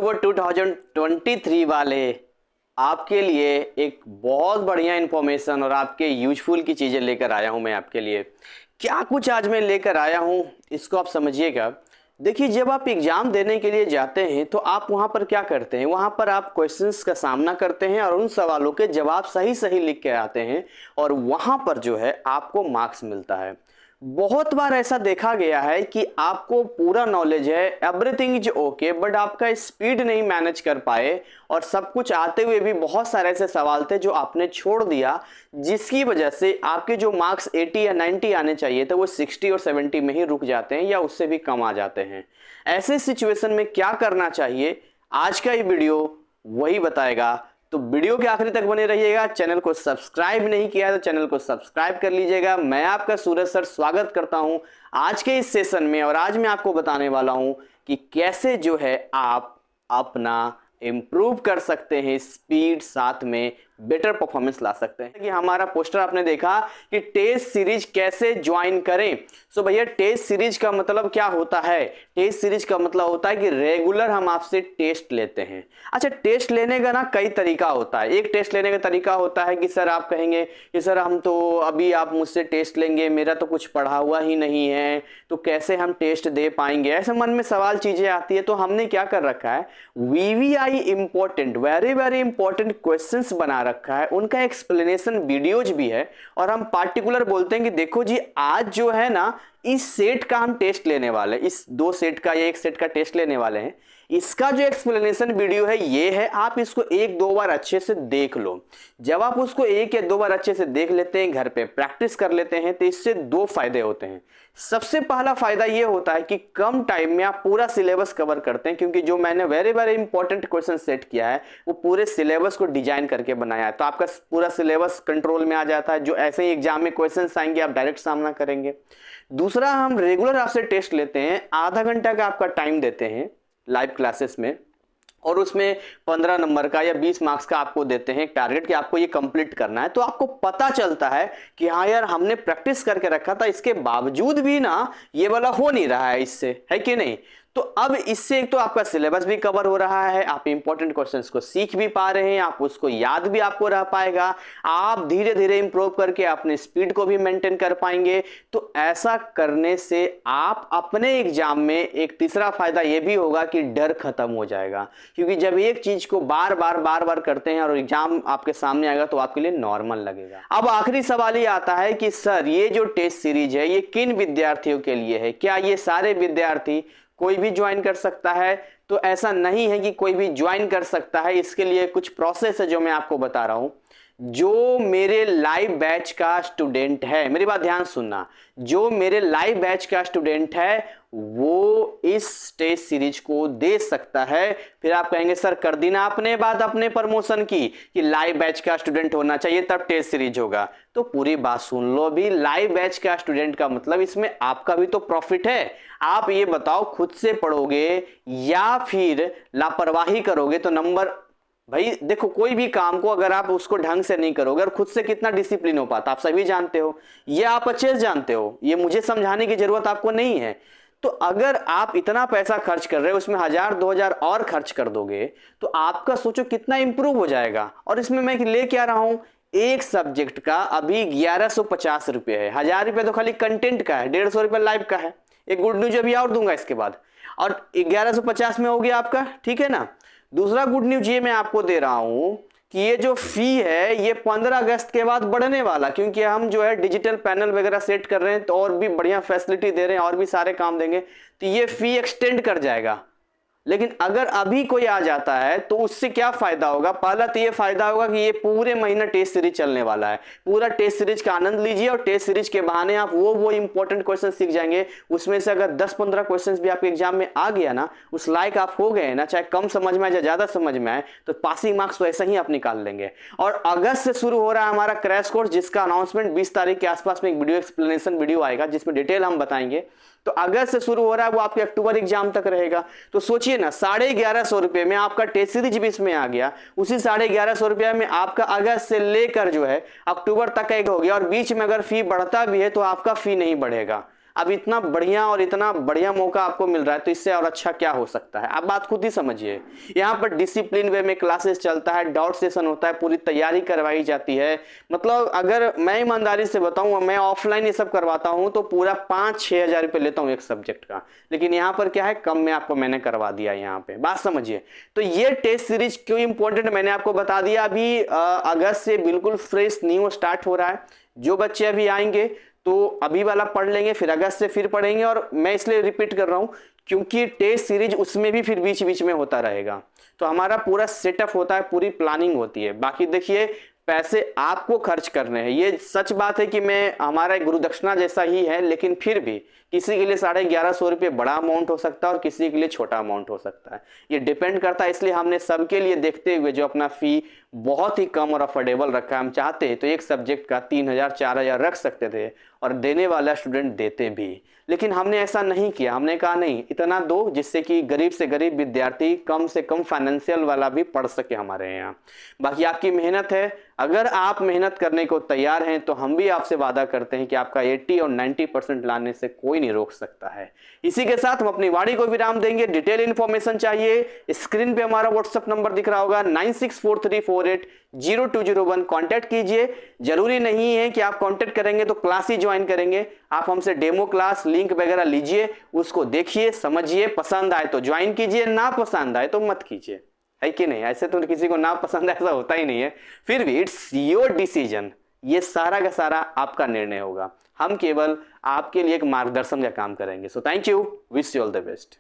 वो 2023 वाले आपके लिए एक बहुत बढ़िया इंफॉर्मेशन और आपके यूजफुल की चीज़ें लेकर आया हूं मैं आपके लिए। क्या कुछ आज मैं लेकर आया हूं इसको आप समझिएगा। देखिए, जब आप एग्जाम देने के लिए जाते हैं तो आप वहां पर क्या करते हैं, वहां पर आप क्वेश्चंस का सामना करते हैं और उन सवालों के जवाब सही सही लिख के आते हैं और वहां पर जो है आपको मार्क्स मिलता है। बहुत बार ऐसा देखा गया है कि आपको पूरा नॉलेज है, एवरीथिंग इज ओके, बट आपका स्पीड नहीं मैनेज कर पाए और सब कुछ आते हुए भी बहुत सारे ऐसे सवाल थे जो आपने छोड़ दिया, जिसकी वजह से आपके जो मार्क्स 80 या 90 आने चाहिए थे वो 60 और 70 में ही रुक जाते हैं या उससे भी कम आ जाते हैं। ऐसे सिचुएशन में क्या करना चाहिए, आज का ये वीडियो वही बताएगा। तो वीडियो के आखिरी तक बने रहिएगा। चैनल को सब्सक्राइब नहीं किया तो चैनल को सब्सक्राइब कर लीजिएगा। मैं आपका सूरज सर स्वागत करता हूं आज के इस सेशन में और आज मैं आपको बताने वाला हूं कि कैसे जो है आप अपना इम्प्रूव कर सकते हैं, स्पीड साथ में बेटर परफॉर्मेंस ला सकते हैं। कि हमारा पोस्टर आपने देखा कि टेस्ट सीरीज कैसे ज्वाइन करें। सो भैया, टेस्ट सीरीज का मतलब क्या होता है? टेस्ट सीरीज का मतलब होता है कि रेगुलर हम आपसे टेस्ट लेते हैं। अच्छा, टेस्ट लेने का ना कई तरीका होता है। एक टेस्ट लेने का तरीका होता है कि सर आप कहेंगे कि सर हम तो अभी आप मुझसे टेस्ट लेंगे, मेरा तो कुछ पढ़ा हुआ ही नहीं है, तो कैसे हम टेस्ट दे पाएंगे, ऐसे मन में सवाल चीजें आती है। तो हमने क्या कर रखा है, VVI important, very very important questions बना रखा है, उनका एक्सप्लेनेशन वीडियोज भी है और हम पार्टिकुलर बोलते हैं कि देखो जी, आज जो है ना इस सेट का हम टेस्ट लेने वाले, इस 2 सेट का या 1 सेट का टेस्ट लेने वाले हैं। इसका जो एक्सप्लेनेशन वीडियो है ये है, आप इसको 1-2 बार अच्छे से देख लो। जब आप उसको 1 या 2 बार अच्छे से देख लेते हैं, घर पे प्रैक्टिस कर लेते हैं, तो इससे 2 फायदे होते हैं। सबसे पहला फायदा ये होता है कि कम टाइम में आप पूरा सिलेबस कवर करते हैं, क्योंकि जो मैंने very very important question set किया है वो पूरे सिलेबस को डिजाइन करके बनाया है, तो आपका पूरा सिलेबस कंट्रोल में आ जाता है। जो ऐसे ही एग्जाम में क्वेश्चन आएंगे आप डायरेक्ट सामना करेंगे। दूसरा, हम रेगुलर आपसे टेस्ट लेते हैं, आधा घंटा का आपका टाइम देते हैं लाइव क्लासेस में और उसमें 15 नंबर का या 20 मार्क्स का आपको देते हैं टारगेट कि आपको ये कंप्लीट करना है। तो आपको पता चलता है कि हाँ यार, हमने प्रैक्टिस करके रखा था, इसके बावजूद भी ना ये वाला हो नहीं रहा है, इससे है कि नहीं। तो अब इससे एक तो आपका सिलेबस भी कवर हो रहा है, आप इंपॉर्टेंट क्वेश्चंस को सीख भी पा रहे हैं, आप उसको याद भी आपको रह पाएगा, आप धीरे धीरे इंप्रूव करके अपने स्पीड को भी मेंटेन कर पाएंगे। तो ऐसा करने से आप अपने एग्जाम में एक तीसरा फायदा ये भी होगा कि डर खत्म हो जाएगा, क्योंकि जब एक चीज को बार बार करते हैं और एग्जाम आपके सामने आएगा तो आपके लिए नॉर्मल लगेगा। अब आखिरी सवाल ये आता है कि सर ये जो टेस्ट सीरीज है ये किन विद्यार्थियों के लिए है? क्या ये सारे विद्यार्थी कोई भी ज्वाइन कर सकता है? तो ऐसा नहीं है कि कोई भी ज्वाइन कर सकता है, इसके लिए कुछ प्रोसेस है जो मैं आपको बता रहा हूं। जो मेरे लाइव बैच का स्टूडेंट है, मेरी बात ध्यान सुनना, जो मेरे लाइव बैच का स्टूडेंट है वो इस टेस्ट सीरीज को दे सकता है। फिर आप कहेंगे सर कर दी ना आपने बात अपने प्रमोशन की कि लाइव बैच का स्टूडेंट होना चाहिए तब टेस्ट सीरीज होगा। तो पूरी बात सुन लो भी, लाइव बैच का स्टूडेंट का मतलब इसमें आपका भी तो प्रॉफिट है। आप ये बताओ, खुद से पढ़ोगे या फिर लापरवाही करोगे? तो नंबर, भाई देखो, कोई भी काम को अगर आप उसको ढंग से नहीं करोगे और खुद से कितना डिसिप्लिन हो पाता आप सभी जानते हो, ये आप अच्छे से जानते हो, ये मुझे समझाने की जरूरत आपको नहीं है। तो अगर आप इतना पैसा खर्च कर रहे हो, उसमें 1000-2000 और खर्च कर दोगे तो आपका सोचो कितना इंप्रूव हो जाएगा। और इसमें मैं ले क्या रहा हूं, एक सब्जेक्ट का अभी 1150 रुपये है। 1000 रुपये तो खाली कंटेंट का है, 150 रुपये लाइव का है। एक गुड न्यूज अभी और दूंगा इसके बाद, और 1150 में हो गया आपका, ठीक है ना। दूसरा गुड न्यूज ये मैं आपको दे रहा हूं कि ये जो फी है ये 15 अगस्त के बाद बढ़ने वाला, क्योंकि हम जो है डिजिटल पैनल वगैरह सेट कर रहे हैं तो और भी बढ़िया फैसिलिटी दे रहे हैं और भी सारे काम देंगे, तो ये फी एक्सटेंड कर जाएगा। लेकिन अगर अभी कोई आ जाता है तो उससे क्या फायदा होगा? पहला तो ये फायदा होगा कि ये पूरे महीना टेस्ट सीरीज चलने वाला है, पूरा टेस्ट सीरीज का आनंद लीजिए और टेस्ट सीरीज के बहाने आप वो इंपॉर्टेंट क्वेश्चन सीख जाएंगे। उसमें से अगर 10-15 क्वेश्चन भी आपके एग्जाम में आ गया ना, उस लायक आप हो गए ना, चाहे कम समझ में आए या ज्यादा समझ में आए, तो पासिंग मार्क्स वैसे ही आप निकाल लेंगे। और अगस्त से शुरू हो रहा है हमारा क्रैश कोर्स, जिसका अनाउंसमेंट 20 तारीख के आसपास में एक वीडियो एक्सप्लेनेशन वीडियो आएगा जिसमें डिटेल हम बताएंगे। तो अगस्त से शुरू हो रहा है, वो आपके अक्टूबर एग्जाम तक रहेगा। तो सोचिए ना, 1150 रुपए में आपका टेस्ट सीरीज भी इसमें आ गया, उसी 1150 रुपया में आपका अगस्त से लेकर जो है अक्टूबर तक एक हो गया। और बीच में अगर फी बढ़ता भी है तो आपका फी नहीं बढ़ेगा, अब इतना बढ़िया और इतना बढ़िया मौका आपको मिल रहा है तो इससे और अच्छा क्या हो सकता है। आप बात खुद ही समझिए। यहाँ पर डिसिप्लिन वे में क्लासेस चलता है, डाउट सेशन होता है, पूरी तैयारी करवाई जाती है। मतलब अगर मैं ईमानदारी से बताऊं, मैं ऑफलाइन ये सब करवाता हूं तो पूरा 5-6 हजार रुपये लेता हूं एक सब्जेक्ट का, लेकिन यहाँ पर क्या है, कम में आपको मैंने करवा दिया। यहाँ पे बात समझिए। तो ये टेस्ट सीरीज क्यों इंपॉर्टेंट मैंने आपको बता दिया। अभी अगस्त से बिल्कुल फ्रेश न्यू स्टार्ट हो रहा है। जो बच्चे अभी आएंगे तो अभी वाला पढ़ लेंगे, फिर अगस्त से फिर पढ़ेंगे। और मैं इसलिए रिपीट कर रहा हूं क्योंकि टेस्ट सीरीज उसमें भी फिर बीच बीच में होता रहेगा। तो हमारा पूरा सेटअप होता है, पूरी प्लानिंग होती है। बाकी देखिए, पैसे आपको खर्च करने हैं। ये सच बात है कि मैं हमारा एक गुरु दक्षिणा जैसा ही है, लेकिन फिर भी किसी के लिए 1150 रुपये बड़ा अमाउंट हो सकता है और किसी के लिए छोटा अमाउंट हो सकता है। ये डिपेंड करता है। इसलिए हमने सबके लिए देखते हुए जो अपना फी बहुत ही कम और अफोर्डेबल रखा है। हम चाहते तो एक सब्जेक्ट का 3000-4000 रख सकते थे और देने वाला स्टूडेंट देते भी, लेकिन हमने ऐसा नहीं किया। हमने कहा नहीं, इतना दो जिससे कि गरीब से गरीब विद्यार्थी कम से कम फाइनेंशियल वाला भी पढ़ सके हमारे यहाँ। बाकी आपकी मेहनत है। अगर आप मेहनत करने को तैयार हैं तो हम भी आपसे वादा करते हैं कि आपका 80 और 90% लाने से कोई नहीं रोक सकता है। इसी के साथ हम अपनी वाणी को विराम देंगे। डिटेल इंफॉर्मेशन चाहिए, स्क्रीन पे हमारा व्हाट्सएप नंबर दिख रहा होगा 9643480201। कांटेक्ट कीजिए। जरूरी नहीं है कि आप कांटेक्ट करेंगे तो क्लास ही ज्वाइन करेंगे। आप हमसे डेमो क्लास लिंक वगैरह लीजिए, उसको देखिए, समझिए, पसंद आए तो ज्वाइन कीजिए, ना पसंद आए तो मत कीजिए, है कि नहीं। ऐसे तो किसी को ना पसंद ऐसा होता ही नहीं है। फिर भी इट्स योर डिसीजन। ये सारा का सारा आपका निर्णय होगा। हम केवल आपके लिए एक मार्गदर्शन का काम करेंगे। So thank you, wish you all the best.